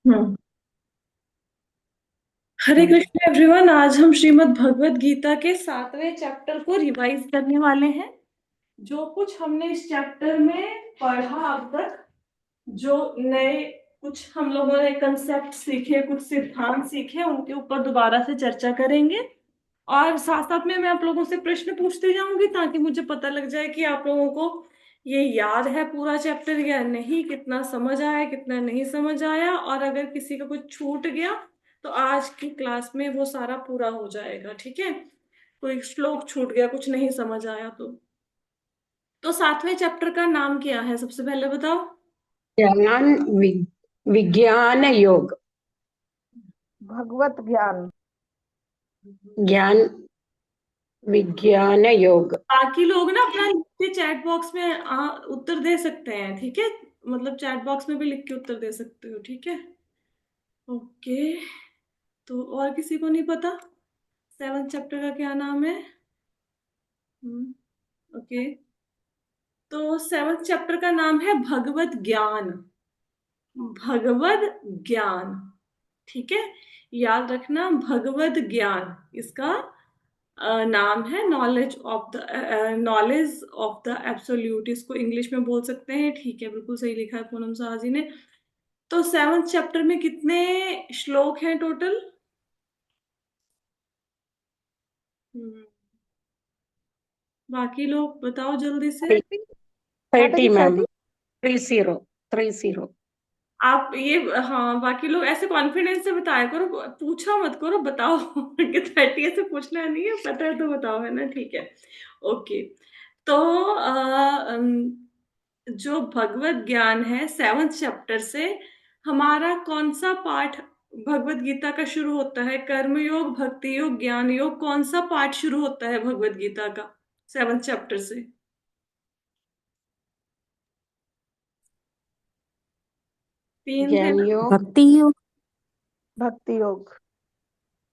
हम्म। हरे Krishna everyone. आज हम श्रीमद् भगवत गीता के 7वें चैप्टर को रिवाइज करने वाले हैं। जो कुछ हमने इस चैप्टर में पढ़ा अब तक, जो नए कुछ हम लोगों ने कंसेप्ट सीखे, कुछ सिद्धांत सीखे, उनके ऊपर दोबारा से चर्चा करेंगे। और साथ साथ में मैं आप लोगों से प्रश्न पूछते जाऊंगी ताकि मुझे पता लग जाए कि आप लोगों को ये याद है पूरा चैप्टर या नहीं, कितना समझ आया कितना नहीं समझ आया। और अगर किसी का कुछ छूट गया तो आज की क्लास में वो सारा पूरा हो जाएगा। ठीक है? कोई श्लोक छूट गया, कुछ नहीं समझ आया तो 7वें चैप्टर का नाम क्या है, सबसे पहले बताओ। ज्ञान विज्ञान योग। भगवत ज्ञान। ज्ञान विज्ञान योग। बाकी लोग ना अपना लिख के चैट बॉक्स में उत्तर दे सकते हैं। ठीक है? मतलब चैट बॉक्स में भी लिख के उत्तर दे सकते हो। ठीक है? ओके। तो और किसी को नहीं पता 7 चैप्टर का क्या नाम है? ओके। तो 7 चैप्टर का नाम है भगवत ज्ञान। भगवत ज्ञान। ठीक है? याद रखना, भगवत ज्ञान इसका नाम है। नॉलेज ऑफ द एब्सोल्यूट, इसको इंग्लिश में बोल सकते हैं। ठीक है, बिल्कुल सही लिखा है पूनम साहा जी ने। तो 7 चैप्टर में कितने श्लोक हैं टोटल? हम्म, बाकी लोग बताओ जल्दी से। 30 30 मैम। 30। 30 30। आप ये, हाँ, बाकी लोग ऐसे कॉन्फिडेंस से बताया करो, पूछा मत करो, बताओ कि 30 ऐसे पूछना नहीं है, पता है तो बताओ, है ना? ठीक है। ओके। तो जो भगवत ज्ञान है 7 चैप्टर से हमारा कौन सा पाठ भगवत गीता का शुरू होता है? कर्म योग, भक्ति योग, ज्ञान योग, कौन सा पाठ शुरू होता है भगवत गीता का 7 चैप्टर से? 3 थे ज्ञान ना? योग। भक्ति योग। भक्ति योग।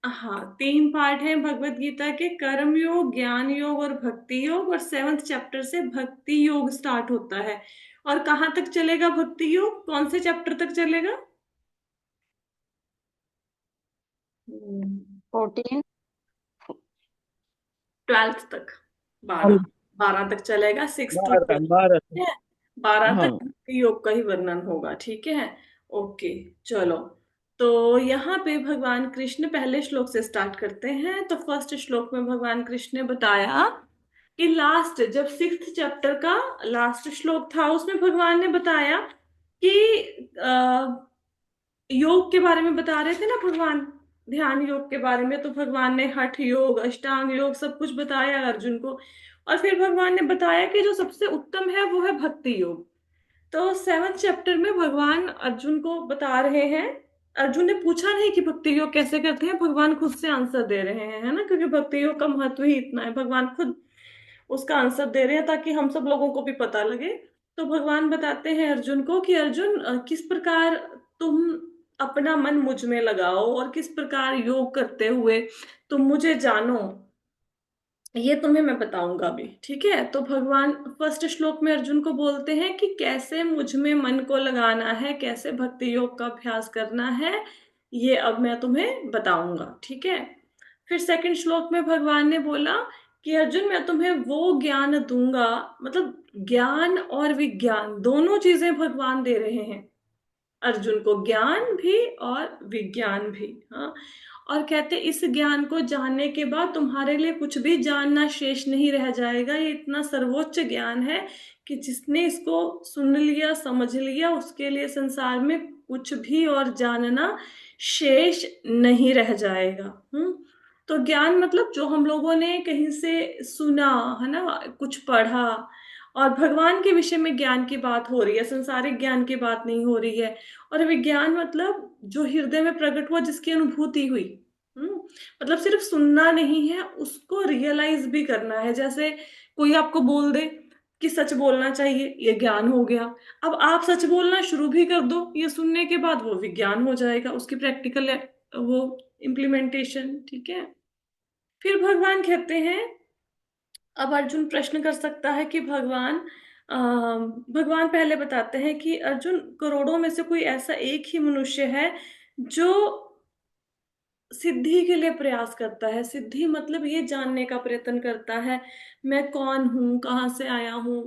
हाँ, 3 पार्ट हैं भगवत गीता के, कर्म योग, ज्ञान योग और भक्ति योग। और 7th चैप्टर से भक्ति योग स्टार्ट होता है। और कहाँ तक चलेगा भक्ति योग? कौन से चैप्टर तक चलेगा? 14। 12th तक। 12 तक चलेगा, 6 to 12। भारत भारत। ठीक है? 12 हाँ। तक भक्ति योग का ही वर्णन होगा। ठीक है? ओके। चलो। तो यहाँ पे भगवान कृष्ण पहले श्लोक से स्टार्ट करते हैं। तो फर्स्ट श्लोक में भगवान कृष्ण ने बताया कि लास्ट, जब 6th चैप्टर का लास्ट श्लोक था, उसमें भगवान ने बताया कि योग के बारे में बता रहे थे ना भगवान, ध्यान योग के बारे में। तो भगवान ने हठ योग, अष्टांग योग सब कुछ बताया अर्जुन को। और फिर भगवान ने बताया कि जो सबसे उत्तम है वो है भक्ति योग। तो 7th चैप्टर में भगवान अर्जुन को बता रहे हैं। अर्जुन ने पूछा नहीं कि भक्ति योग कैसे करते हैं, भगवान खुद से आंसर दे रहे हैं, है ना? क्योंकि भक्ति योग का महत्व ही इतना है, भगवान खुद उसका आंसर दे रहे हैं ताकि हम सब लोगों को भी पता लगे। तो भगवान बताते हैं अर्जुन को कि अर्जुन, किस प्रकार तुम अपना मन मुझ में लगाओ और किस प्रकार योग करते हुए तुम मुझे जानो, ये तुम्हें मैं बताऊंगा अभी। ठीक है? तो भगवान फर्स्ट श्लोक में अर्जुन को बोलते हैं कि कैसे मुझ में मन को लगाना है, कैसे भक्ति योग का अभ्यास करना है, ये अब मैं तुम्हें बताऊंगा। ठीक है? फिर सेकंड श्लोक में भगवान ने बोला कि अर्जुन, मैं तुम्हें वो ज्ञान दूंगा। मतलब ज्ञान और विज्ञान दोनों चीजें भगवान दे रहे हैं अर्जुन को, ज्ञान भी और विज्ञान भी। हाँ। और कहते इस ज्ञान को जानने के बाद तुम्हारे लिए कुछ भी जानना शेष नहीं रह जाएगा। ये इतना सर्वोच्च ज्ञान है कि जिसने इसको सुन लिया, समझ लिया, उसके लिए संसार में कुछ भी और जानना शेष नहीं रह जाएगा। तो ज्ञान मतलब जो हम लोगों ने कहीं से सुना, है ना, कुछ पढ़ा। और भगवान के विषय में ज्ञान की बात हो रही है, संसारिक ज्ञान की बात नहीं हो रही है। और विज्ञान मतलब जो हृदय में प्रकट हुआ, जिसकी अनुभूति हुई। हम्म मतलब सिर्फ सुनना नहीं है, उसको रियलाइज भी करना है। जैसे कोई आपको बोल दे कि सच बोलना चाहिए, ये ज्ञान हो गया। अब आप सच बोलना शुरू भी कर दो, ये सुनने के बाद वो विज्ञान हो जाएगा, उसकी प्रैक्टिकल वो इम्प्लीमेंटेशन। ठीक है? फिर भगवान कहते हैं, अब अर्जुन प्रश्न कर सकता है कि भगवान, भगवान पहले बताते हैं कि अर्जुन, करोड़ों में से कोई ऐसा एक ही मनुष्य है जो सिद्धि के लिए प्रयास करता है। सिद्धि मतलब ये जानने का प्रयत्न करता है, मैं कौन हूँ, कहाँ से आया हूँ,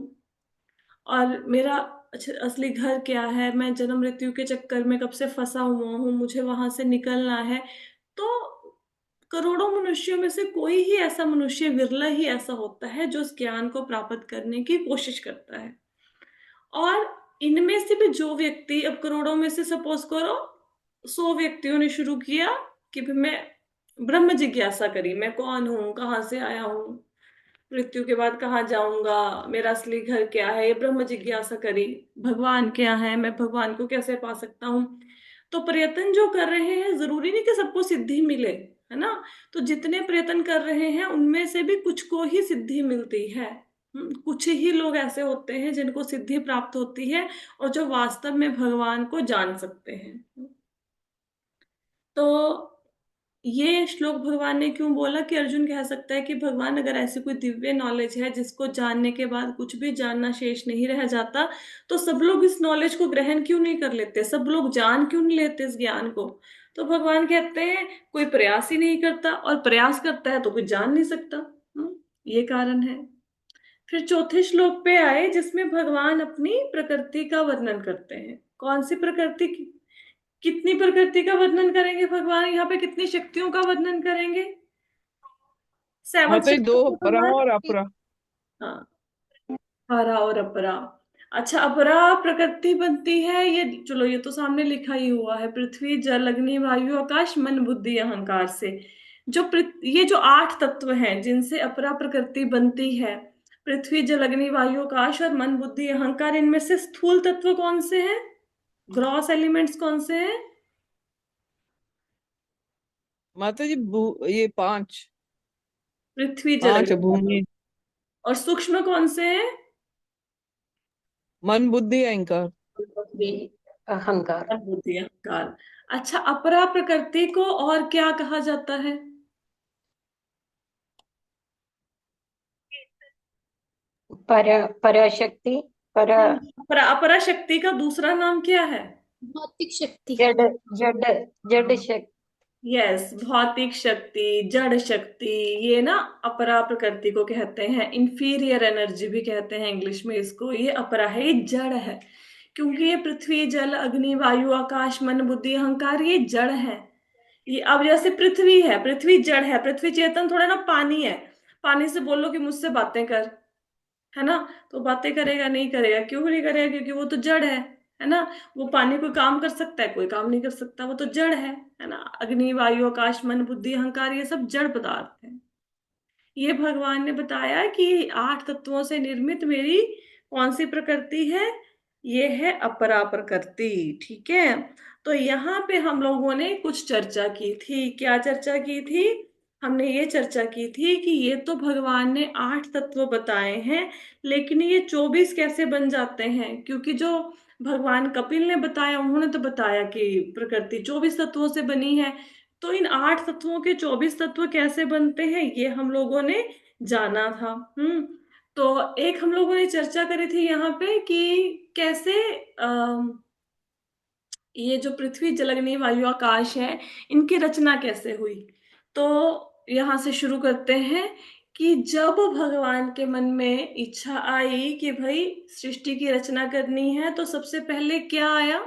और मेरा असली घर क्या है, मैं जन्म मृत्यु के चक्कर में कब से फंसा हुआ हूँ, मुझे वहां से निकलना है। तो करोड़ों मनुष्यों में से कोई ही ऐसा मनुष्य, विरला ही ऐसा होता है जो इस ज्ञान को प्राप्त करने की कोशिश करता है। और इनमें से भी जो व्यक्ति, अब करोड़ों में से सपोज करो 100 व्यक्तियों ने शुरू किया कि भी मैं ब्रह्म जिज्ञासा करी, मैं कौन हूँ, कहाँ से आया हूँ, मृत्यु के बाद कहाँ जाऊंगा, मेरा असली घर क्या है, ये ब्रह्म जिज्ञासा करी, भगवान क्या है, मैं भगवान को कैसे पा सकता हूँ। तो प्रयत्न जो कर रहे हैं, जरूरी नहीं कि सबको सिद्धि मिले, है ना। तो जितने प्रयत्न कर रहे हैं उनमें से भी कुछ को ही सिद्धि मिलती है। कुछ ही लोग ऐसे होते हैं जिनको सिद्धि प्राप्त होती है और जो वास्तव में भगवान को जान सकते हैं। तो ये श्लोक भगवान ने क्यों बोला कि अर्जुन कह सकता है कि भगवान, अगर ऐसी कोई दिव्य नॉलेज है जिसको जानने के बाद कुछ भी जानना शेष नहीं रह जाता, तो सब लोग इस नॉलेज को ग्रहण क्यों नहीं कर लेते, सब लोग जान क्यों नहीं लेते इस ज्ञान को। तो भगवान कहते हैं कोई प्रयास ही नहीं करता, और प्रयास करता है तो कोई जान नहीं सकता। ये कारण है। फिर चौथे श्लोक पे आए जिसमें भगवान अपनी प्रकृति का वर्णन करते हैं। कौन सी प्रकृति, कितनी प्रकृति का वर्णन करेंगे भगवान यहाँ पे, कितनी शक्तियों का वर्णन करेंगे? 7 माता जी, दो शक्तियों का परा भगवान। और अपरा। हाँ, हरा और अपरा। अच्छा, अपरा प्रकृति बनती है, ये चलो ये तो सामने लिखा ही हुआ है, पृथ्वी जल अग्नि वायु आकाश मन बुद्धि अहंकार से। ये जो 8 तत्व हैं जिनसे अपरा प्रकृति बनती है, पृथ्वी जल अग्नि वायु आकाश और मन बुद्धि अहंकार, इनमें से स्थूल तत्व कौन से हैं, ग्रॉस एलिमेंट्स कौन से हैं? माता जी, ये पांच। पृथ्वी जल पांच अग्नि वायु। भूमि। और सूक्ष्म कौन से हैं? मन बुद्धि अहंकार। बुद्धि अहंकार। मन बुद्धि अहंकार। अच्छा, अपरा प्रकृति को और क्या कहा जाता है? पर पराशक्ति, पर अपरा, अपरा शक्ति का दूसरा नाम क्या है? भौतिक शक्ति। जड़, जड़, जड़ शक्ति। यस, भौतिक शक्ति, जड़ शक्ति। ये ना अपरा प्रकृति को कहते हैं, इंफीरियर एनर्जी भी कहते हैं इंग्लिश में इसको। ये अपरा है, ये जड़ है, क्योंकि ये पृथ्वी जल अग्नि वायु आकाश मन बुद्धि अहंकार ये जड़ है। ये अब जैसे पृथ्वी है, पृथ्वी जड़ है, पृथ्वी चेतन थोड़ा ना पानी है। पानी से बोलो कि मुझसे बातें कर, है ना, तो बातें करेगा नहीं करेगा, क्यों नहीं करेगा, क्योंकि वो तो जड़ है ना। वो पानी कोई काम कर सकता है, कोई काम नहीं कर सकता, वो तो जड़ है ना। अग्नि वायु आकाश मन बुद्धि अहंकार ये सब जड़ पदार्थ है। ये भगवान ने बताया कि 8 तत्वों से निर्मित मेरी कौन सी प्रकृति है, ये है अपरा प्रकृति। ठीक है। तो यहाँ पे हम लोगों ने कुछ चर्चा की थी। क्या चर्चा की थी? हमने ये चर्चा की थी कि ये तो भगवान ने 8 तत्व बताए हैं, लेकिन ये 24 कैसे बन जाते हैं? क्योंकि जो भगवान कपिल ने बताया, उन्होंने तो बताया कि प्रकृति 24 तत्वों से बनी है। तो इन 8 तत्वों के 24 तत्व कैसे बनते हैं, ये हम लोगों ने जाना था। तो एक हम लोगों ने चर्चा करी थी यहाँ पे कि कैसे ये जो पृथ्वी जल अग्नि वायु आकाश है, इनकी रचना कैसे हुई। तो यहाँ से शुरू करते हैं कि जब भगवान के मन में इच्छा आई कि भाई सृष्टि की रचना करनी है, तो सबसे पहले क्या आया,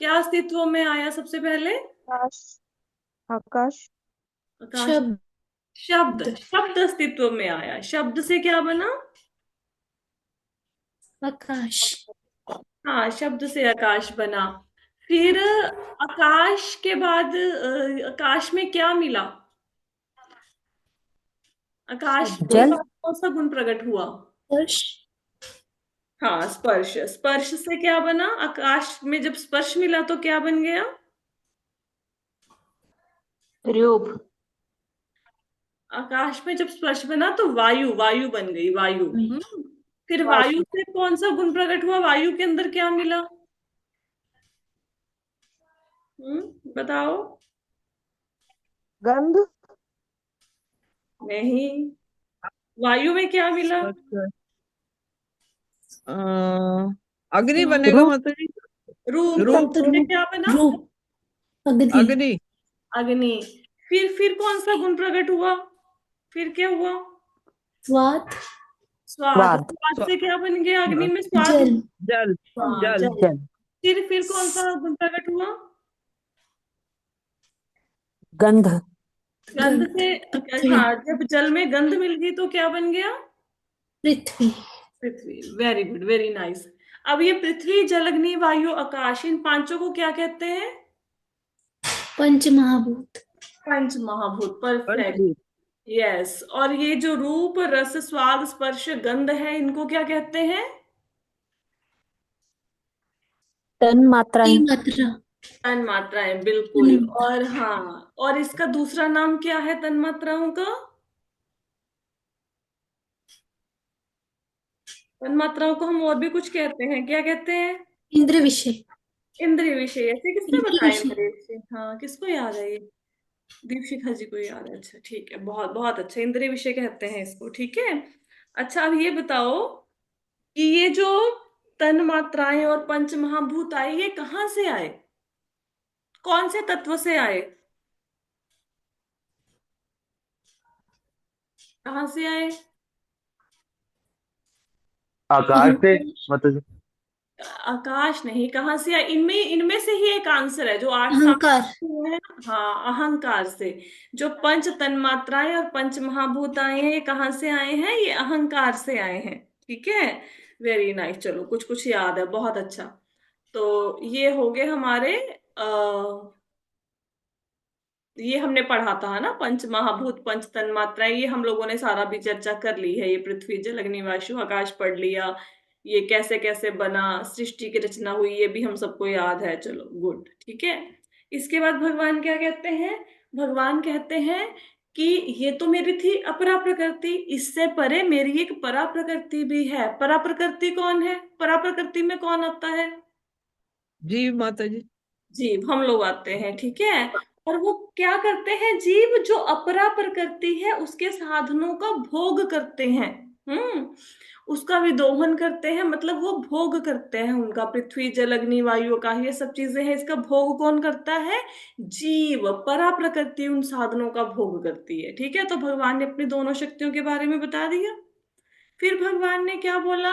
क्या अस्तित्व में आया सबसे पहले? आकाश। आकाश। आकाश। शब्द। शब्द, शब्द अस्तित्व में आया। शब्द से क्या बना? आकाश। हाँ, शब्द से आकाश बना। फिर आकाश के बाद आकाश में क्या मिला? आकाश में जल। कौन सा गुण प्रकट हुआ? स्पर्श। हाँ, स्पर्श। स्पर्श से क्या बना? आकाश में जब स्पर्श मिला तो क्या बन गया? रूप। आकाश में जब स्पर्श बना तो वायु, वायु बन गई, वायु। फिर वायु वायु। से कौन सा गुण प्रकट हुआ? वायु के अंदर क्या मिला? बताओ। गंध। नहीं, वायु में क्या मिला? सच है। अग्नि हाँ। बनेगा रूप माता जी। रूप रूप। रूप से क्या बना? रूप अग्नि अग्नि। अग्नि। फिर कौन सा गुण प्रकट हुआ? फिर क्या हुआ? स्वाद स्वाद। स्वाद स्वाद स्व- से क्या बन गया? अग्नि हाँ, में स्वाद। जल जल। हाँ, जल। जल। जल फिर कौन सा गुण प्रकट हुआ? गंध गंध गंध से। पृथ्वी हाँ, जब जल में गंध मिल गई तो क्या बन गया? पृथ्वी पृथ्वी। Very good, very nice. अब ये पृथ्वी, जल, अग्नि, वायु, आकाश, इन पांचों को क्या कहते हैं? पंच महाभूत पंच महाभूत। परफेक्ट। पंचभूत। यस। और ये जो रूप, रस, स्वाद, स्पर्श, गंध है, इनको क्या कहते हैं? तन मात्राएं मात्रा तन मात्राएं। बिल्कुल। हम्म, और हाँ, और इसका दूसरा नाम क्या है तन मात्राओं का? तन मात्राओं को हम और भी कुछ कहते हैं, क्या कहते हैं? इंद्र विषय इंद्रिय विषय। ऐसे किसने इंद्र बताया विषय इंद्रिय विषय? हाँ, किसको याद है ये? दीपशिखा जी को याद है। अच्छा, ठीक है, बहुत बहुत अच्छा। इंद्रिय विषय कहते हैं इसको, ठीक है। अच्छा, अब ये बताओ कि ये जो तन मात्राएं और पंच महाभूत आए, ये कहाँ से आए? कौन से तत्व से आए? कहाँ से आए? आकाश से अहंकार मतलब। आकाश नहीं, कहाँ से आए? इनमें इनमें से ही एक आंसर है जो आठ अहंकार सामने है। हाँ, अहंकार से। जो पंच तन्मात्राएं और पंच महाभूत आए हैं, ये कहाँ से आए हैं? ये अहंकार से आए हैं। ठीक है। Very nice. चलो, कुछ कुछ याद है, बहुत अच्छा। तो ये हो गए हमारे ये हमने पढ़ा था, है ना, पंच महाभूत, पंच तन्मात्राएं, ये हम लोगों ने सारा भी चर्चा कर ली है। ये पृथ्वी, जल, अग्नि, वायु, आकाश पढ़ लिया। ये कैसे कैसे बना, सृष्टि की रचना हुई, ये भी हम सबको याद है। चलो, गुड, ठीक है। इसके बाद भगवान क्या कहते हैं? भगवान कहते हैं कि ये तो मेरी थी अपरा प्रकृति, इससे परे मेरी एक परा प्रकृति भी है। परा प्रकृति कौन है? परा प्रकृति में कौन आता है? जीव माता जी। जीव, हम लोग आते हैं, ठीक है। और वो क्या करते हैं? जीव जो अपरा प्रकृति है उसके साधनों का भोग करते हैं। उसका विदोहन करते हैं, मतलब वो भोग करते हैं उनका। पृथ्वी, जल, अग्नि, वायु का ये सब चीजें हैं, इसका भोग कौन करता है? जीव। परा प्रकृति उन साधनों का भोग करती है, ठीक है। तो भगवान ने अपनी दोनों शक्तियों के बारे में बता दिया। फिर भगवान ने क्या बोला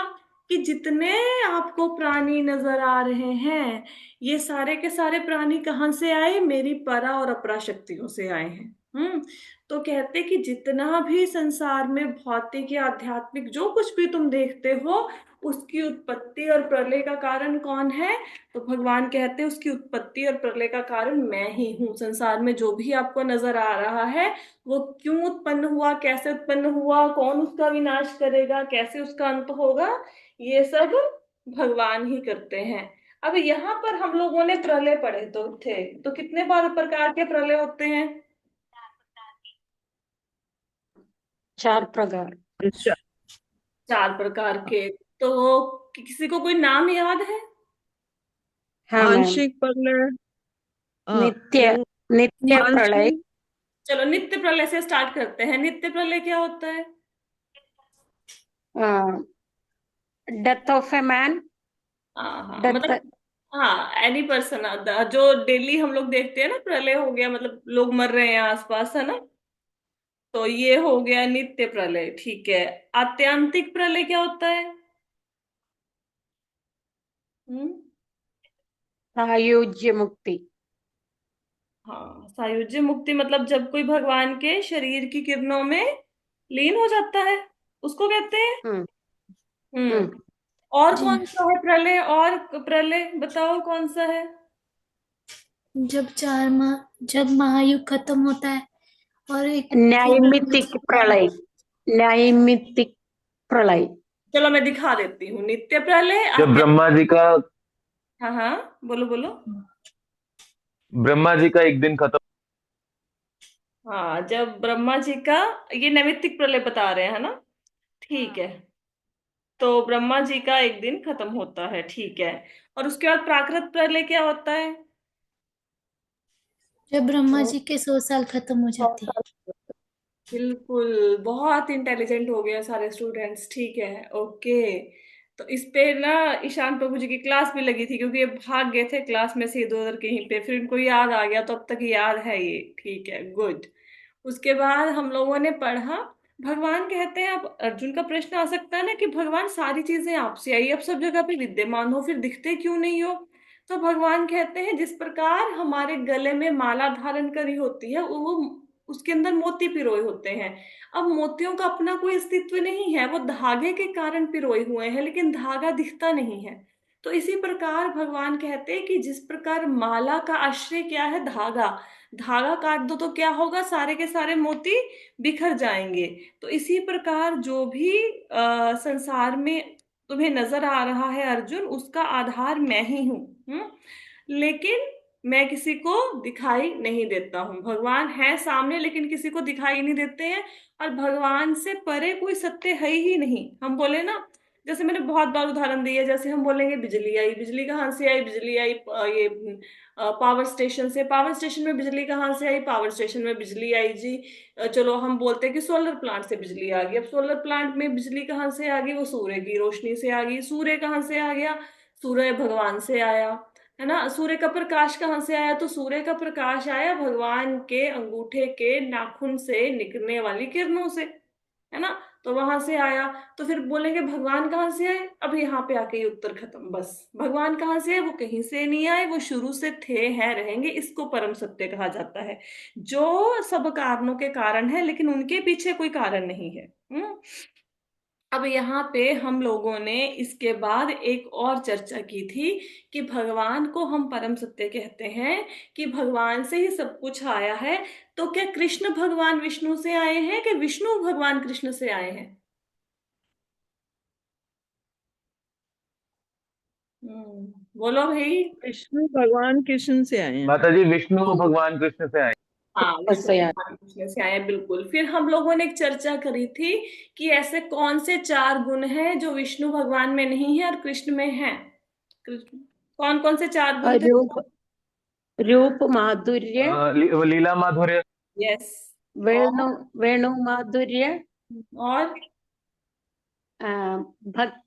कि जितने आपको प्राणी नजर आ रहे हैं, ये सारे के सारे प्राणी कहाँ से आए? मेरी परा और अपरा शक्तियों से आए हैं। तो कहते कि जितना भी संसार में भौतिक या आध्यात्मिक जो कुछ भी तुम देखते हो, उसकी उत्पत्ति और प्रलय का कारण कौन है? तो भगवान कहते हैं उसकी उत्पत्ति और प्रलय का कारण मैं ही हूँ। संसार में जो भी आपको नजर आ रहा है, वो क्यों उत्पन्न हुआ, कैसे उत्पन्न हुआ, कौन उसका विनाश करेगा, कैसे उसका अंत होगा, ये सब भगवान ही करते हैं। अब यहाँ पर हम लोगों ने प्रलय पढ़े तो थे, तो कितने बार प्रकार के प्रलय होते हैं? चार प्रकार। अच्छा। 4 प्रकार के। तो किसी को कोई नाम याद है? हाँ मैम। आंशिक प्रलय। नित्य पूर्ण। नित्य प्रलय। आंशिक। चलो, नित्य प्रलय से स्टार्ट करते हैं। नित्य प्रलय क्या होता है? Death of a man. हाँ हाँ, डेथ। मतलब हाँ, एनी पर्सन, जो डेली हम लोग देखते हैं ना, प्रलय हो गया मतलब लोग मर रहे हैं आसपास, है ना। तो ये हो गया नित्य प्रलय, ठीक है। आत्यांतिक प्रलय क्या होता है? हम्म। सायुज्य मुक्ति। हाँ, सायुज्य मुक्ति, मतलब जब कोई भगवान के शरीर की किरणों में लीन हो जाता है, उसको कहते हैं। हम्म हम्म। हम्म और जी कौन सा है प्रलय? और प्रलय बताओ कौन सा है? जब जब महायुग खत्म होता है और एक फिर ब्रह्मा न्यायमितिक जी का प्रलय। न्यायमितिक प्रलय। चलो, मैं दिखा देती हूँ। नित्य प्रलय, जब ब्रह्मा जी का हाँ हाँ, बोलो बोलो। ब्रह्मा जी का एक दिन खत्म। हाँ, जब ब्रह्मा जी का, ये नैमित्तिक प्रलय बता रहे हैं, है ना। ठीक है। तो ब्रह्मा जी का एक दिन खत्म होता है, ठीक है। और उसके बाद प्राकृत प्रलय क्या होता है? जब ब्रह्मा तो जी के 100 साल खत्म हो जाते हैं। बिल्कुल, बहुत इंटेलिजेंट हो गए सारे स्टूडेंट्स, ठीक है, ओके। तो इस पे ना ईशान प्रभु जी की क्लास भी लगी थी, क्योंकि ये भाग गए थे क्लास में से इधर उधर कहीं पे, फिर इनको याद आ गया, तो अब तक याद है ये। ठीक है, गुड। उसके बाद हम लोगों ने पढ़ा, भगवान कहते हैं, अब अर्जुन का प्रश्न आ सकता है ना कि भगवान सारी चीजें आपसे आई, अब सब जगह पे विद्यमान हो, फिर दिखते क्यों नहीं हो? तो भगवान कहते हैं जिस प्रकार हमारे गले में माला धारण करी होती है, वो उसके अंदर मोती पिरोए होते हैं। अब मोतियों का अपना कोई अस्तित्व नहीं है, वो धागे के कारण पिरोए हुए हैं, लेकिन धागा दिखता नहीं है। तो इसी प्रकार भगवान कहते हैं कि जिस प्रकार माला का आश्रय क्या है, धागा, धागा काट दो तो क्या होगा, सारे के सारे मोती बिखर जाएंगे। तो इसी प्रकार जो भी संसार में तुम्हें नजर आ रहा है अर्जुन, उसका आधार मैं ही हूँ। लेकिन मैं किसी को दिखाई नहीं देता हूँ। भगवान है सामने लेकिन किसी को दिखाई नहीं देते हैं। और भगवान से परे कोई सत्य है ही नहीं। हम बोले ना, जैसे मैंने बहुत बार उदाहरण दिया, जैसे हम बोलेंगे बिजली आई, बिजली कहाँ से आई? बिजली आई ये पावर स्टेशन से। पावर स्टेशन में बिजली कहाँ से आई? पावर स्टेशन में बिजली आई जी। चलो हम बोलते हैं कि सोलर प्लांट से बिजली आ गई। अब सोलर प्लांट में बिजली कहाँ से आ गई? वो सूर्य की रोशनी से आ गई। सूर्य कहाँ से आ गया? सूर्य भगवान से आया, है ना। सूर्य का प्रकाश कहाँ से आया? तो सूर्य का प्रकाश आया भगवान के अंगूठे के नाखून से निकलने वाली किरणों से, है ना। तो वहां से आया। तो फिर बोलेंगे भगवान कहाँ से आए? अब यहाँ पे आके ये उत्तर खत्म, बस। भगवान कहाँ से आए? वो कहीं से नहीं आए, वो शुरू से थे, हैं, रहेंगे। इसको परम सत्य कहा जाता है, जो सब कारणों के कारण है, लेकिन उनके पीछे कोई कारण नहीं है। अब यहाँ पे हम लोगों ने इसके बाद एक और चर्चा की थी कि भगवान को हम परम सत्य कहते हैं, कि भगवान से ही सब कुछ आया है। तो क्या कृष्ण भगवान विष्णु से आए हैं कि विष्णु भगवान कृष्ण से आए हैं? बोलो भाई। विष्णु भगवान कृष्ण से आए हैं। माता जी, विष्णु भगवान कृष्ण से आए। हाँ, विष्णु से आए। भगवान कृष्ण से आए हैं, बिल्कुल। फिर हम लोगों ने एक चर्चा करी थी कि ऐसे कौन से 4 गुण हैं जो विष्णु भगवान में नहीं है और कृष्ण में है। कृष्ण कौन कौन से 4 गुण थे? रूप रूप माधुर्य, लीला माधुर्य। यस। वेणु और वेणु माधुर्य, और अ, भक्त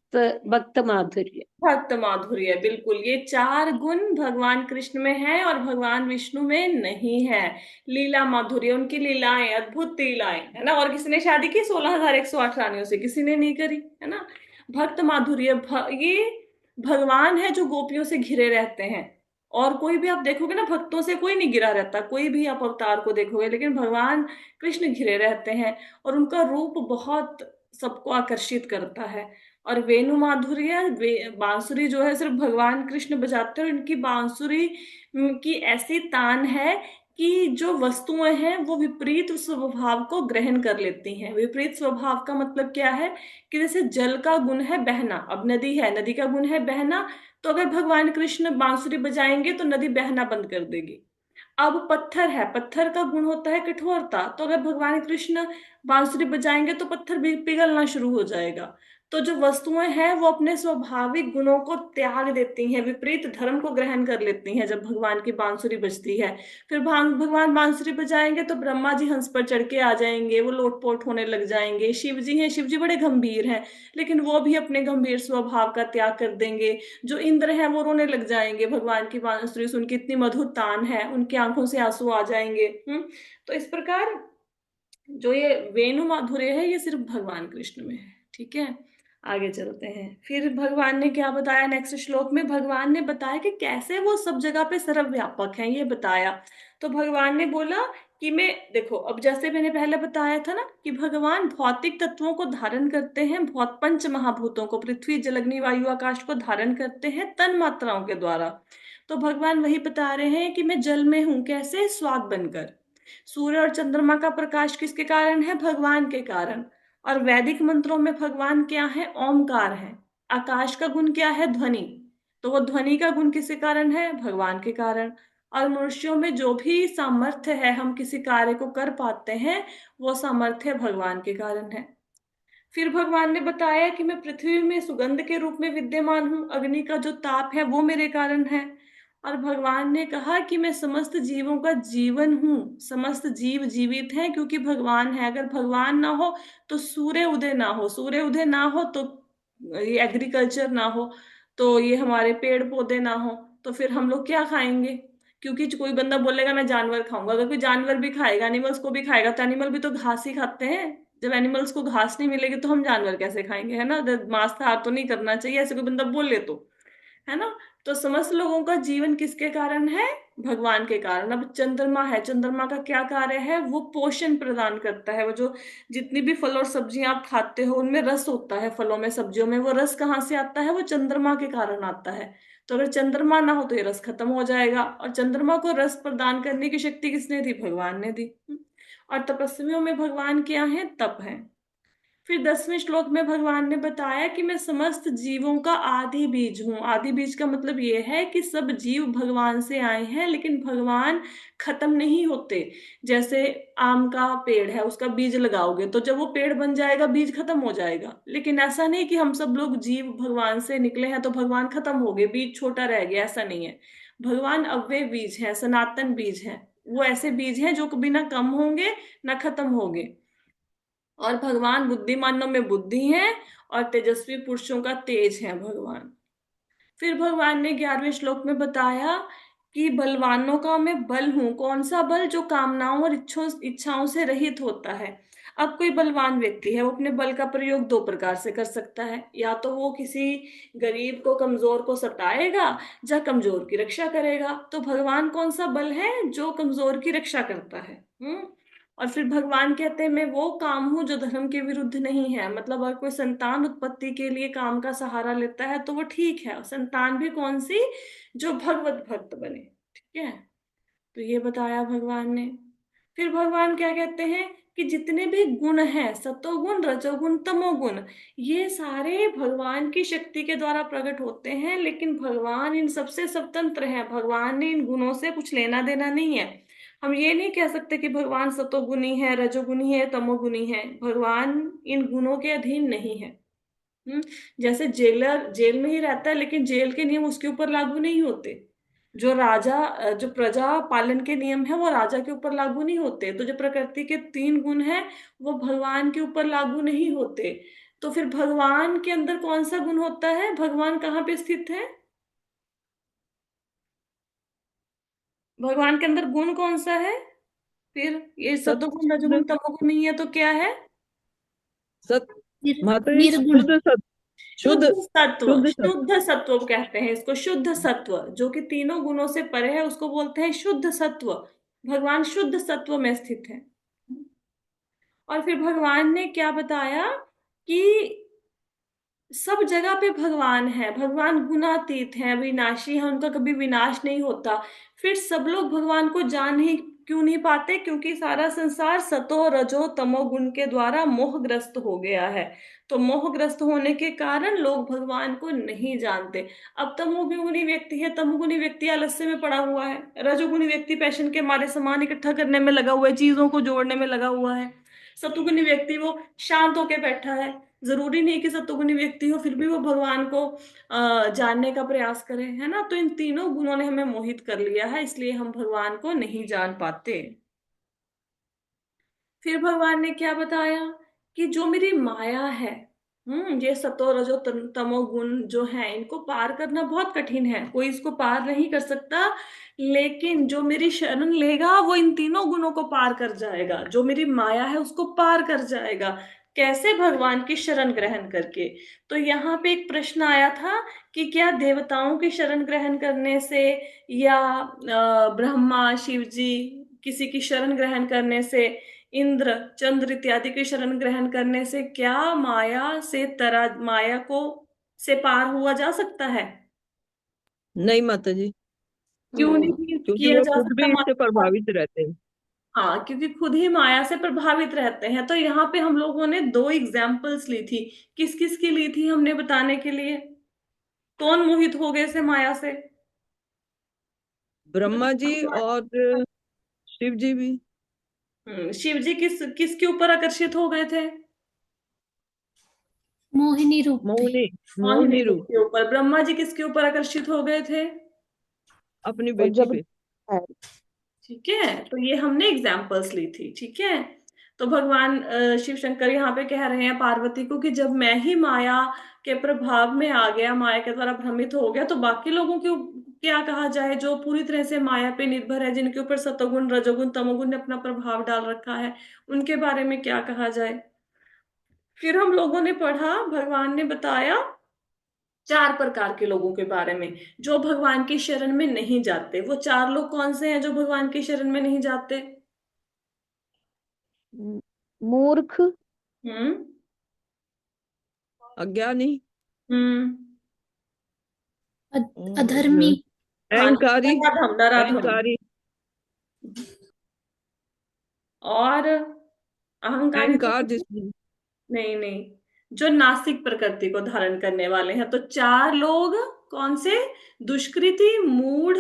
भक्त माधुर्य। भक्त माधुर्य, बिल्कुल। ये 4 गुण भगवान कृष्ण में है और भगवान विष्णु में नहीं है। लीला माधुर्य, उनकी लीलाएं, अद्भुत लीलाएं, है ना। और किसी ने शादी की 16,108 रानियों से? किसी ने नहीं करी, है ना। भक्त माधुर्य, ये भगवान है जो गोपियों से घिरे रहते हैं। और कोई भी आप देखोगे ना, भक्तों से कोई नहीं घिरा रहता, कोई भी आप अवतार को देखोगे, लेकिन भगवान कृष्ण घिरे रहते हैं। और उनका रूप बहुत सबको आकर्षित करता है। और वेणु माधुर्य, बांसुरी जो है सिर्फ भगवान कृष्ण बजाते हैं। और इनकी बांसुरी की ऐसी तान है कि जो वस्तुएं हैं वो विपरीत स्वभाव को ग्रहण कर लेती हैं। विपरीत स्वभाव का मतलब क्या है? कि जैसे जल का गुण है बहना, अब नदी है, नदी का गुण है बहना, तो अगर भगवान कृष्ण बांसुरी बजाएंगे तो नदी बहना बंद कर देगी। अब पत्थर है, पत्थर का गुण होता है कठोरता, तो अगर भगवान कृष्ण बांसुरी बजाएंगे तो पत्थर भी पिघलना शुरू हो जाएगा। तो जो वस्तुएं हैं वो अपने स्वाभाविक गुणों को त्याग देती हैं, विपरीत धर्म को ग्रहण कर लेती हैं जब भगवान की बांसुरी बजती है। फिर भगवान बांसुरी बजाएंगे तो ब्रह्मा जी हंस पर चढ़ के आ जाएंगे, वो लोटपोट होने लग जाएंगे। शिव जी हैं, शिव जी बड़े गंभीर हैं, लेकिन वो भी अपने गंभीर स्वभाव का त्याग कर देंगे। जो इंद्र हैं वो रोने लग जाएंगे भगवान की बांसुरी सुन के, इतनी मधुर तान है, उनकी आंखों से आंसू आ जाएंगे। तो इस प्रकार जो ये वेणु माधुर्य है ये सिर्फ भगवान कृष्ण में है। ठीक है, आगे चलते हैं। फिर भगवान ने क्या बताया? नेक्स्ट श्लोक में भगवान ने बताया कि कैसे वो सब जगह पे सर्वव्यापक हैं, ये बताया। तो भगवान ने बोला कि मैं, देखो, अब जैसे मैंने पहले बताया था ना कि भगवान भौतिक तत्वों को धारण करते हैं, भौत पंच महाभूतों को, पृथ्वी जल अग्नि वायु आकाश को धारण करते हैं तन मात्राओं के द्वारा। तो भगवान वही बता रहे हैं कि मैं जल में हूं, कैसे? स्वाद बनकर। सूर्य और चंद्रमा का प्रकाश किसके कारण है? भगवान के कारण। और वैदिक मंत्रों में भगवान क्या है? ओमकार है। आकाश का गुण क्या है? ध्वनि। तो वो ध्वनि का गुण किसके कारण है? भगवान के कारण। और मनुष्यों में जो भी सामर्थ्य है, हम किसी कार्य को कर पाते हैं, वो सामर्थ्य भगवान के कारण है। फिर भगवान ने बताया कि मैं पृथ्वी में सुगंध के रूप में विद्यमान हूँ, अग्नि का जो ताप है वो मेरे कारण है। और भगवान ने कहा कि मैं समस्त जीवों का जीवन हूँ, समस्त जीव जीवित हैं क्योंकि भगवान है। अगर भगवान ना हो तो सूर्य उदय ना हो, सूर्य उदय ना हो तो ये एग्रीकल्चर ना हो, तो ये हमारे पेड़ पौधे ना हो, तो फिर हम लोग क्या खाएंगे? क्योंकि कोई बंदा बोलेगा मैं जानवर खाऊंगा, अगर कोई जानवर भी खाएगा, एनिमल्स को भी खाएगा, तो एनिमल भी तो घास ही खाते हैं। जब एनिमल्स को घास नहीं मिलेगी तो हम जानवर कैसे खाएंगे, है ना? मांसाहार तो नहीं करना चाहिए, ऐसे कोई बंदा बोले तो, है ना? तो समस्त लोगों का जीवन किसके कारण है? भगवान के कारण। अब चंद्रमा है, चंद्रमा का क्या कार्य है? वो पोषण प्रदान करता है। वो जो जितनी भी फल और सब्जियां आप खाते हो उनमें रस होता है, फलों में सब्जियों में, वो रस कहाँ से आता है? वो चंद्रमा के कारण आता है। तो अगर चंद्रमा ना हो तो ये रस खत्म हो जाएगा, और चंद्रमा को रस प्रदान करने की शक्ति किसने दी? भगवान ने दी। और तपस्वियों में भगवान क्या है? तप है। फिर 10वें श्लोक में भगवान ने बताया कि मैं समस्त जीवों का आदि बीज हूं। आदि बीज का मतलब ये है कि सब जीव भगवान से आए हैं, लेकिन भगवान खत्म नहीं होते। जैसे आम का पेड़ है, उसका बीज लगाओगे तो जब वो पेड़ बन जाएगा बीज खत्म हो जाएगा, लेकिन ऐसा नहीं कि हम सब लोग जीव भगवान से निकले हैं तो भगवान खत्म हो गए, बीज छोटा रह गया, ऐसा नहीं है। भगवान अव्यय बीज है, सनातन बीज है। वो ऐसे बीज हैं जो कभी ना कम होंगे ना खत्म होंगे। और भगवान बुद्धिमानों में बुद्धि है, और तेजस्वी पुरुषों का तेज है भगवान। फिर भगवान ने 11वें श्लोक में बताया कि बलवानों का मैं बल हूं। कौन सा बल? जो कामनाओं और इच्छाओं से रहित होता है। अब कोई बलवान व्यक्ति है, वो अपने बल का प्रयोग दो प्रकार से कर सकता है। या तो वो किसी गरीब को, कमजोर को सताएगा, या कमजोर की रक्षा करेगा। तो भगवान कौन सा बल है? जो कमजोर की रक्षा करता है। और फिर भगवान कहते हैं मैं वो काम हूं जो धर्म के विरुद्ध नहीं है। मतलब अगर कोई संतान उत्पत्ति के लिए काम का सहारा लेता है तो वो ठीक है। संतान भी कौन सी? जो भगवत भक्त बने। ठीक है, तो ये बताया भगवान ने। फिर भगवान क्या कहते हैं कि जितने भी गुण हैं, सतोगुण, रजोगुण, तमोगुण, ये सारे भगवान की शक्ति के द्वारा प्रकट होते हैं, लेकिन भगवान इन सबसे स्वतंत्र हैं। भगवान ने इन गुणों से कुछ लेना देना नहीं है। हम ये नहीं कह सकते कि भगवान सतोगुणी है, रजोगुणी है, तमोगुणी है। भगवान इन गुणों के अधीन नहीं है। हम्म जैसे जेलर जेल में ही रहता है, लेकिन जेल के नियम उसके ऊपर लागू नहीं होते। जो राजा, जो प्रजा पालन के नियम है वो राजा के ऊपर लागू नहीं होते। तो जो प्रकृति के 3 गुण हैं वो भगवान के ऊपर लागू नहीं होते। तो फिर भगवान के अंदर कौन सा गुण होता है? भगवान कहाँ पे स्थित है? भगवान के अंदर गुण कौन सा है? फिर ये सत सतोगुण, शुद्ध रजोगुण, तमोगुण नहीं है तो क्या है? सत निर, माता जी, निर्गुण। शुद्ध सत, शुद्ध शुद्ध सत्व। शुद्ध सत। शुद्ध सत्व कहते हैं इसको, शुद्ध सत्व, जो कि तीनों गुणों से परे है, उसको बोलते हैं शुद्ध सत्व। भगवान शुद्ध सत्व में स्थित है। और फिर भगवान ने क्या बताया कि सब जगह पे भगवान है। भगवान गुणातीत हैं, अविनाशी हैं, उनका कभी विनाश नहीं होता। फिर सब लोग भगवान को जान ही क्यों नहीं पाते? क्योंकि सारा संसार सतो रजो तमो गुण के द्वारा मोहग्रस्त हो गया है। तो मोहग्रस्त होने के कारण लोग भगवान को नहीं जानते। अब तमोगुणी व्यक्ति है, तमोगुणी व्यक्ति आलस्य में पड़ा हुआ है। रजोगुणी व्यक्ति पैशन के मारे सामान इकट्ठा करने में लगा हुआ है, चीजों को जोड़ने में लगा हुआ है। सतुगुणी व्यक्ति वो शांत होके बैठा है। जरूरी नहीं कि सतुगुणी व्यक्ति हो फिर भी वो भगवान को जानने का प्रयास करे, है ना? तो इन तीनों गुणों ने हमें मोहित कर लिया है, इसलिए हम भगवान को नहीं जान पाते। फिर भगवान ने क्या बताया कि जो मेरी माया है, ये सतो रजो तमो गुण जो है, इनको पार करना बहुत कठिन है, कोई इसको पार नहीं कर सकता। लेकिन जो मेरी शरण लेगा वो इन तीनों गुणों को पार कर जाएगा। जो मेरी माया है उसको पार कर जाएगा। कैसे? भगवान की शरण ग्रहण करके। तो यहाँ पे एक प्रश्न आया था कि क्या देवताओं की शरण ग्रहण करने से, या ब्रह्मा, शिव जी, किसी की शरण ग्रहण करने से, इंद्र, चंद्र इत्यादि की शरण ग्रहण करने से क्या माया को से पार हुआ जा सकता है? नहीं माता जी, क्यों हम्म नहीं क्योंकि किया वो जा खुद सकता भी इससे माया? प्रभावित रहते हैं। हाँ, क्योंकि खुद ही माया से प्रभावित रहते हैं। तो यहाँ पे हम लोगों ने 2 एग्जाम्पल्स ली थी। किस किस की ली थी हमने बताने के लिए? कौन मोहित हो गए से माया से? ब्रह्मा जी और शिव जी भी। शिव जी किसके ऊपर आकर्षित हो गए थे? मोहिनी रूप पे। मोहिनी, मोहिनी मोहिनी रूप रूप के ऊपर। ब्रह्मा जी किसके ऊपर आकर्षित हो गए थे? अपनी और बेटी जब पे। ठीक है, तो ये हमने एग्जाम्पल्स ली थी। ठीक है, तो भगवान शिव शंकर यहाँ पे कह रहे हैं पार्वती को कि जब मैं ही माया के प्रभाव में आ गया, माया के द्वारा भ्रमित हो गया, तो बाकी लोगों को क्या कहा जाए जो पूरी तरह से माया पे निर्भर है, जिनके ऊपर सतोगुण रजोगुण तमोगुण ने अपना प्रभाव डाल रखा है, उनके बारे में क्या कहा जाए। फिर हम लोगों ने पढ़ा, भगवान ने बताया 4 प्रकार के लोगों के बारे में जो भगवान की शरण में नहीं जाते। वो 4 लोग कौन से हैं जो भगवान की शरण में नहीं जाते? मूर्ख, हम्म। अज्ञानी, हम्म। अधर्मी, हाँ, अहंकारी, नराधम नराधम। अहंकारी, और अहंकारी तो अहंकार जिसमें। नहीं नहीं, जो नासिक प्रकृति को धारण करने वाले हैं। तो 4 लोग कौन से? दुष्कृति, मूढ़,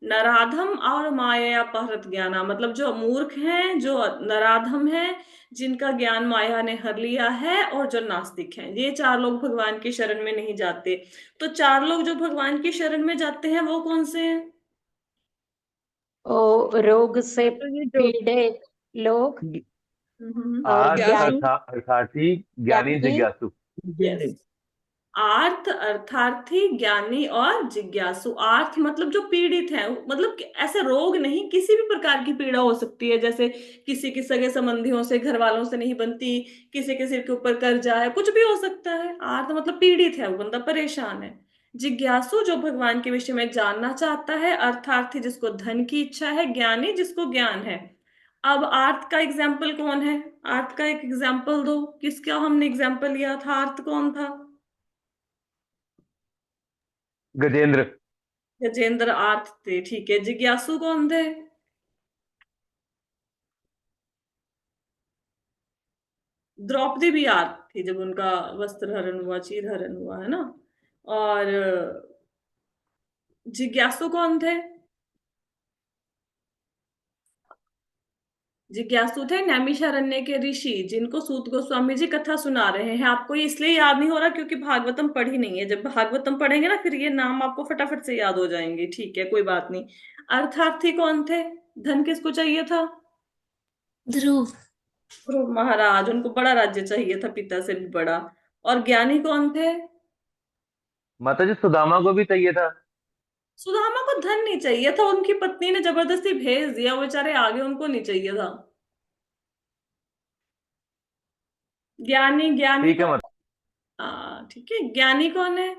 नराधम और माया अपहृत ज्ञाना। मतलब जो मूर्ख हैं, जो नराधम हैं, जिनका ज्ञान माया ने हर लिया है, और जो नास्तिक हैं, ये 4 लोग भगवान की शरण में नहीं जाते। तो 4 लोग जो भगवान की शरण में जाते हैं वो कौन से हैं? और रोग से तो ये जो पीड़ित लोग और आर्थ ज्ञान, जिज्ञासु, अर्थार्थी ज्ञानी ज्ञानी, जिज्ञासु। यस, आर्थ अर्थार्थी ज्ञानी और जिज्ञासु। आर्थ मतलब जो पीड़ित है, मतलब कि ऐसे रोग नहीं, किसी भी प्रकार की पीड़ा हो सकती है, जैसे किसी के सगे संबंधियों से, घर वालों से नहीं बनती, किसी के सिर के ऊपर कर्जा है, कुछ भी हो सकता है। आर्थ मतलब पीड़ित है, वो बंदा परेशान है। जिज्ञासु जो भगवान के विषय में जानना चाहता है। अर्थार्थी जिसको धन की इच्छा है। ज्ञानी जिसको ज्ञान है। अब आर्थ का एग्जाम्पल कौन है? आर्थ का एक एग्जाम्पल दो, किसका हमने एग्जाम्पल लिया था? आर्थ कौन था? गजेंद्र। गजेंद्र आर्थ थे, ठीक है। जिज्ञासु कौन थे? द्रौपदी भी आर्थ थी जब उनका वस्त्र हरण हुआ, चीर हरण हुआ, है ना। और जिज्ञासु कौन थे? जिज्ञासु थे नैमिषारण्य के ऋषि, जिनको सूत गोस्वामी जी कथा सुना रहे हैं। आपको ये इसलिए याद नहीं हो रहा क्योंकि भागवतम पढ़ी नहीं है। जब भागवतम पढ़ेंगे ना, फिर ये नाम आपको फटाफट से याद हो जाएंगे, ठीक है, कोई बात नहीं। अर्थार्थी कौन थे? धन किसको चाहिए था? ध्रुव, ध्रुव महाराज, उनको बड़ा राज्य चाहिए था, पिता से भी बड़ा। और ज्ञानी कौन थे? माता जी सुदामा को भी चाहिए था। सुदामा को धन नहीं चाहिए था, उनकी पत्नी ने जबरदस्ती भेज दिया, वो बेचारे आगे, उनको नहीं चाहिए था। ज्ञानी, ज्ञानी ठीक है कौन? माता। हाँ ठीक है, ज्ञानी कौन है?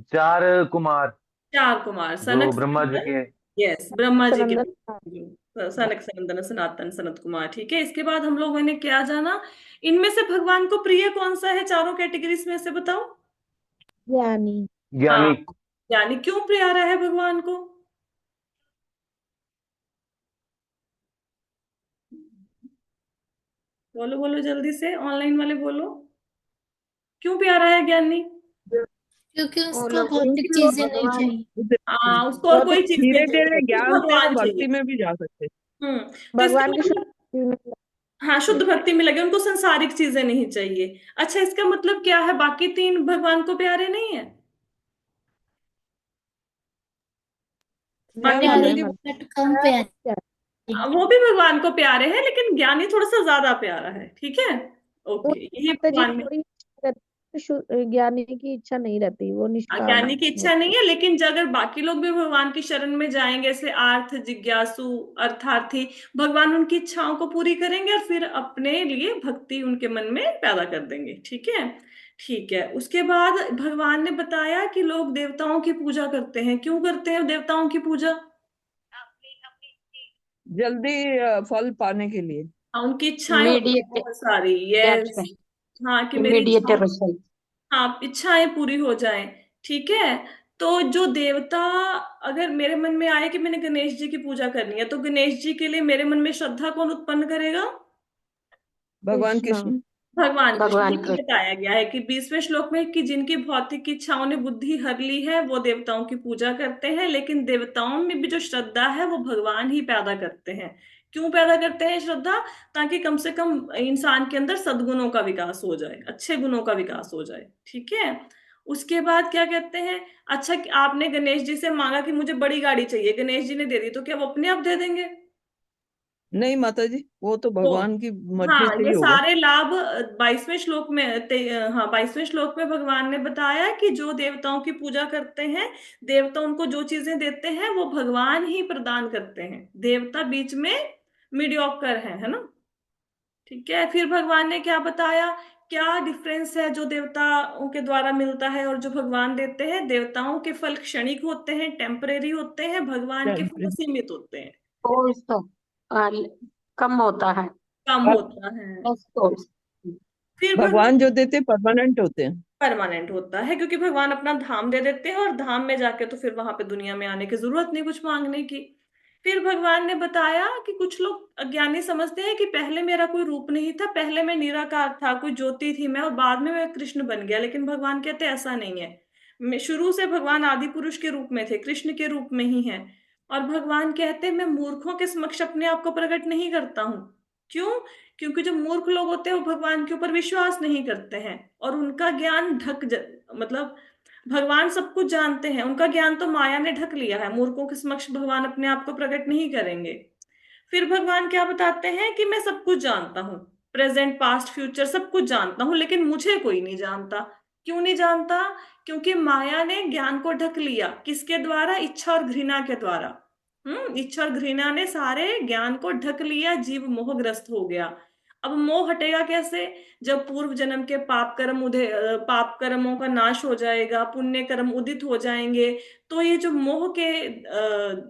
4 कुमार 4 कुमार, जो सनक ब्रह्मा जी सनंदन। के। यस, ब्रह्मा जी के सनंदन, सनक सनंदन सनातन सनत कुमार, ठीक है। इसके बाद हम लोगों ने क्या जाना? इनमें से भगवान को प्रिय कौन सा है 4 कैटेगरीज में से? बताओ। ज्ञानी, हाँ, ज्ञानी। ज्ञानी क्यों प्यारा है भगवान को? बोलो बोलो जल्दी से, ऑनलाइन वाले बोलो, क्यों प्यारा है ज्ञानी? क्योंकि वो उसको लोग भौतिक चीजें नहीं भगवान, चाहिए। हाँ, उसको और वो तो कोई चीज नहीं धीरे चाहिए, धीरे सिर्फ ज्ञान से वो भगवान भक्ति चाहिए। में भी जा सकते। हम्म। तो इसका भगवान की मतलब, शक्ति में हाँ, शुद्ध भक्ति में लगे, उनको सांसारिक चीजें नहीं चाहिए। अच्छा, इसका मतलब क्या है? बाकी 3 भगवान को प्यारे नहीं है? बाकी प्यारे प्यारे हैं जो, बट कम प्यारे। वो भी भगवान को प्यारे हैं, लेकिन ज्ञानी थोड़ा सा ज्यादा प्यारा है, ठीक है। ओके, यही माता जी भगवान में। थोड़ी इच्छा रहती है, ज्ञानी की इच्छा नहीं रहती, वो निष्काम ज्ञानी की इच्छा होते नहीं है, लेकिन अगर बाकी लोग भी भगवान की शरण में जाएंगे, जैसे आर्थ, जिज्ञासु, अर्थार्थी, भगवान उनकी इच्छाओं को पूरी करेंगे और फिर अपने लिए भक्ति उनके मन में पैदा कर देंगे, ठीक है। ठीक है, उसके बाद भगवान ने बताया कि लोग देवताओं की पूजा करते हैं। क्यों करते हैं देवताओं की पूजा? जल्दी फल पाने के लिए। हाँ, उनकी इच्छाएं होती हैं इमीडिएट बहुत सारी। डेथ यस, पे, हाँ, कि मेरी इमीडिएट इच्छाओं, रिजल्ट। हाँ, इच्छाएं पूरी हो जाएं, ठीक है। तो जो देवता, अगर मेरे मन में आए कि मैंने गणेश जी की पूजा करनी है, तो गणेश जी के लिए मेरे मन में श्रद्धा कौन उत्पन्न करेगा? भगवान कृष्णा, कृष्ण। भगवान कृष्ण। भगवान ये कृष्ण। बताया गया है कि 20वें श्लोक में कि जिनकी भौतिक इच्छाओं ने बुद्धि हर ली है, वो देवताओं की पूजा करते हैं, लेकिन देवताओं में भी जो श्रद्धा है वो भगवान ही पैदा करते हैं। क्यों पैदा करते हैं श्रद्धा? ताकि कम से कम इंसान के अंदर सद्गुणों का विकास हो जाए, अच्छे गुणों का विकास हो जाए, ठीक है। उसके बाद क्या कहते हैं? अच्छा, कि आपने गणेश जी से मांगा कि मुझे बड़ी गाड़ी चाहिए, गणेश जी ने दे दी, तो क्या वो अपने आप दे देंगे? नहीं माता जी, वो तो तो भगवान की मर्जी हाँ, से ये ही होगा। सारे लाभ 22वें श्लोक में हाँ, 22वें श्लोक में भगवान ने बताया कि जो देवताओं की पूजा करते हैं, देवता उनको जो चीजें देते हैं वो भगवान ही प्रदान करते हैं, देवता बीच में मीडियोकर है ना। ठीक है, फिर भगवान ने क्या बताया, क्या डिफरेंस है जो देवताओं के द्वारा मिलता है और जो भगवान देते हैं। देवताओं के फल क्षणिक होते हैं, टेम्परेरी होते हैं, भगवान के फल टेम्परेरी। सीमित होते हैं, तो इसका आ, कम होता है। कम होता है। बस तो फिर भगवान भगवान जो देते परमानेंट होते हैं। परमानेंट होता है, क्योंकि भगवान अपना धाम दे देते हैं और धाम में जाके तो फिर वहां पे दुनिया में आने की जरूरत नहीं कुछ मांगने की। फिर भगवान ने बताया कि कुछ लोग अज्ञानी समझते हैं कि पहले मेरा कोई रूप नहीं था, पहले मैं निराकार था, कोई ज्योति थी मैं, और बाद में मैं कृष्ण बन गया। लेकिन भगवान कहते हैं ऐसा नहीं है, मैं शुरू से भगवान आदि पुरुष के रूप में थे, कृष्ण के रूप में ही है। और भगवान कहते हैं मैं मूर्खों के समक्ष अपने आप को प्रकट नहीं करता हूँ। क्यों? क्योंकि जो मूर्ख लोग होते हैं वो भगवान के ऊपर विश्वास नहीं करते हैं, और उनका ज्ञान मतलब भगवान सब कुछ जानते हैं, उनका ज्ञान तो माया ने ढक लिया है, मूर्खों के समक्ष भगवान अपने आप को प्रकट नहीं करेंगे। फिर भगवान क्या बताते हैं कि मैं सब कुछ जानता हूँ, प्रेजेंट पास्ट फ्यूचर सब कुछ जानता हूँ, लेकिन मुझे कोई नहीं जानता। क्यों नहीं जानता? क्योंकि माया ने ज्ञान को ढक लिया, किसके द्वारा? इच्छा और घृणा के द्वारा। इच्छा और घृणा ने सारे ज्ञान को ढक लिया, जीव मोहग्रस्त हो गया। अब मोह हटेगा कैसे? जब पूर्व जन्म के पाप कर्मों का नाश हो जाएगा, पुण्य कर्म उदित हो जाएंगे, तो ये जो मोह के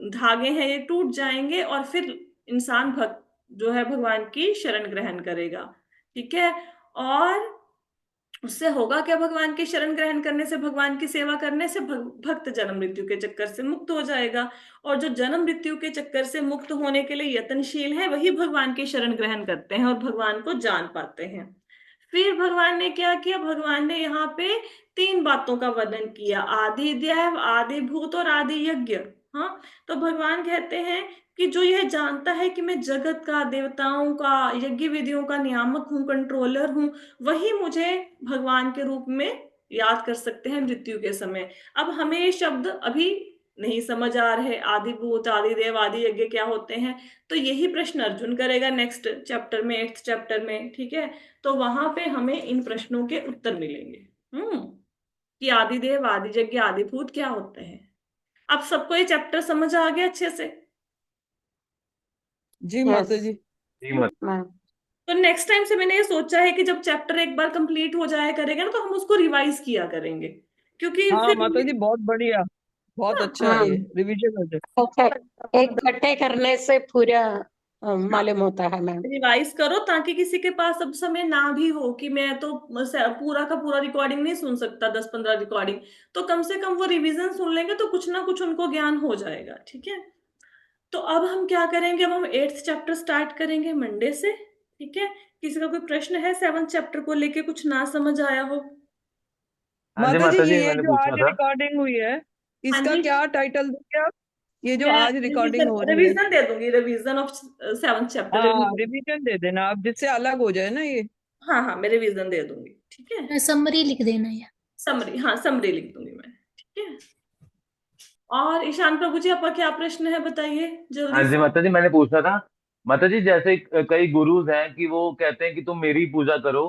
धागे हैं ये टूट जाएंगे, और फिर इंसान भक्त जो है भगवान की शरण ग्रहण करेगा। ठीक है। और उससे होगा क्या? भगवान की शरण ग्रहण करने से, भगवान की सेवा करने से भक्त जन्म मृत्यु के चक्कर से मुक्त हो जाएगा। और जो जन्म मृत्यु के चक्कर से मुक्त होने के लिए यत्नशील है वही भगवान की शरण ग्रहण करते हैं और भगवान को जान पाते हैं। फिर भगवान ने क्या किया? भगवान ने यहाँ पे तीन बातों का वर्णन किया, आदि देव, आदि भूत और आदि यज्ञ। हाँ, तो भगवान कहते हैं कि जो यह जानता है कि मैं जगत का, देवताओं का, यज्ञ विधियों का नियामक हूँ, कंट्रोलर हूँ, वही मुझे भगवान के रूप में याद कर सकते हैं मृत्यु के समय। अब हमें ये शब्द अभी नहीं समझ आ रहे, आदि भूत, आदि देव, आदि यज्ञ क्या होते हैं, तो यही प्रश्न अर्जुन करेगा नेक्स्ट चैप्टर में, 8th चैप्टर में। ठीक है, तो वहां पे हमें इन प्रश्नों के उत्तर मिलेंगे। कि आदि देव, आदि यज्ञ, आदि भूत क्या होते हैं। अब सबको ये चैप्टर समझ आ गया अच्छे से? जी यस माता जी। जी मत मैम। तो नेक्स्ट टाइम से मैंने ये सोचा है कि जब चैप्टर एक बार कंप्लीट हो जाया करेगा ना, तो हम उसको रिवाइज किया करेंगे, क्योंकि हाँ फिर माता जी, बहुत बढ़िया, बहुत अच्छा है, ये हाँ रिवीजन हो जाए। ओके, इकट्ठे करने से पूरा मालूम होता है मैम। रिवाइज करो, ताकि किसी के पास अब समय ना भी हो कि मैं तो पूरा का पूरा रिकॉर्डिंग नहीं सुन सकता, 10-15 रिकॉर्डिंग, तो कम से कम वो रिवीजन सुन लेंगे तो कुछ ना कुछ उनको ज्ञान हो जाएगा। ठीक है, तो अब हम क्या करेंगे? अब हम 8th चैप्टर स्टार्ट करेंगे मंडे से। ठीक है, किसी का कोई प्रश्न है 7th चैप्टर को लेके, कुछ ना समझ आया हो? हाँ जी माता जी, माता जी, ये मैंने जो आज पूछना था। रिकॉर्डिंग हुई है, हाँ इसका जी, क्या टाइटल दोगे आप? ये जो मैं आज रिकॉर्डिंग रिवीजन हो रही है। रिवीजन दे दूंगी, रिवीजन ऑफ 7th चैप्टर हाँ, रिवीजन। रिवीजन दे देना आप, जिससे अलग हो जाए ना ये। हाँ हाँ, मैं रिवीजन दे दूंगी। ठीक है, समरी लिख देना या समरी, हाँ समरी लिख दूंगी मैं। ठीक है, और ईशान प्रभु जी आपका क्या प्रश्न है, बताइए हाँ जल्दी जी से। माता जी, मैंने पूछना था। माता जी, जैसे कई गुरुज हैं कि वो कहते हैं कि तुम मेरी पूजा करो।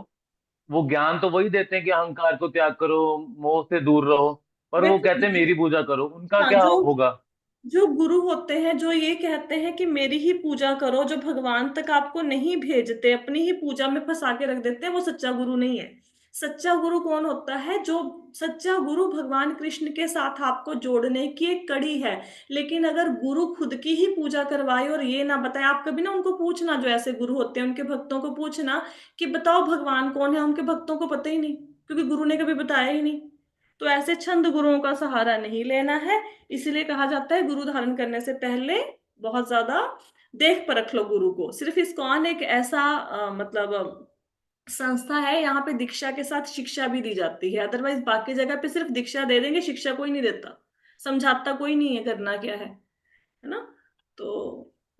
वो ज्ञान तो वही देते हैं कि अहंकार को त्याग करो, मोह से दूर रहो, पर वो देखो कहते हैं मेरी पूजा करो, उनका हाँ, क्या जो होगा? जो गुरु होते हैं जो ये कहते हैं कि मेरी ही पूजा करो, जो भगवान तक आपको नहीं भेजते, अपनी ही पूजा में फंसा के रख देते हैं, वो सच्चा गुरु नहीं है। सच्चा गुरु कौन होता है? जो सच्चा गुरु भगवान कृष्ण के साथ आपको जोड़ने की एक कड़ी है। लेकिन अगर गुरु खुद की ही पूजा करवाए और ये ना बताए, आप कभी ना उनको पूछना, जो ऐसे गुरु होते हैं उनके भक्तों को पूछना कि बताओ भगवान कौन है, उनके भक्तों को पता ही नहीं, क्योंकि गुरु ने कभी बताया ही नहीं। तो ऐसे छंद गुरुओं का सहारा नहीं लेना है। इसलिए कहा जाता है गुरु धारण करने से पहले बहुत ज्यादा देख परख लो गुरु को। सिर्फ इस्कॉन एक ऐसा मतलब संस्था है, यहाँ पे दीक्षा के साथ शिक्षा भी दी जाती है, अदरवाइज बाकी जगह पे सिर्फ दीक्षा दे देंगे, शिक्षा कोई नहीं देता, समझाता कोई नहीं है करना क्या है ना। तो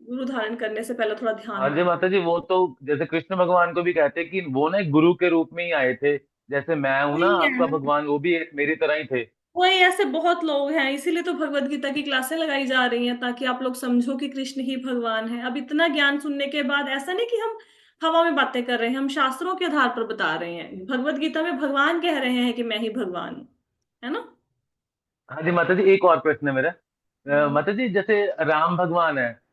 गुरु धारण करने से पहले थोड़ा ध्यान हाँ जी रखो। माता जी, वो तो जैसे कृष्ण भगवान को भी कहते हैं कि वो ना एक गुरु के रूप में ही आए थे। जैसे मैं हूं ना नहीं आपका है, भगवान, वो भी एक मेरी तरह ही थे। वही, ऐसे बहुत लोग हैं, इसीलिए तो भगवत गीता की क्लासें लगाई जा रही हैं, ताकि आप लोग समझो कि कृष्ण ही भगवान है। अब इतना ज्ञान सुनने के बाद ऐसा नहीं कि हम हवा में बातें कर रहे हैं, हम शास्त्रों के आधार पर बता रहे हैं। भगवत गीता में भगवान कह रहे हैं कि मैं ही भगवान हूं, है ना। हाँ जी माता जी, एक और प्रश्न है मेरा। हम्म। माता जी, जैसे राम भगवान है,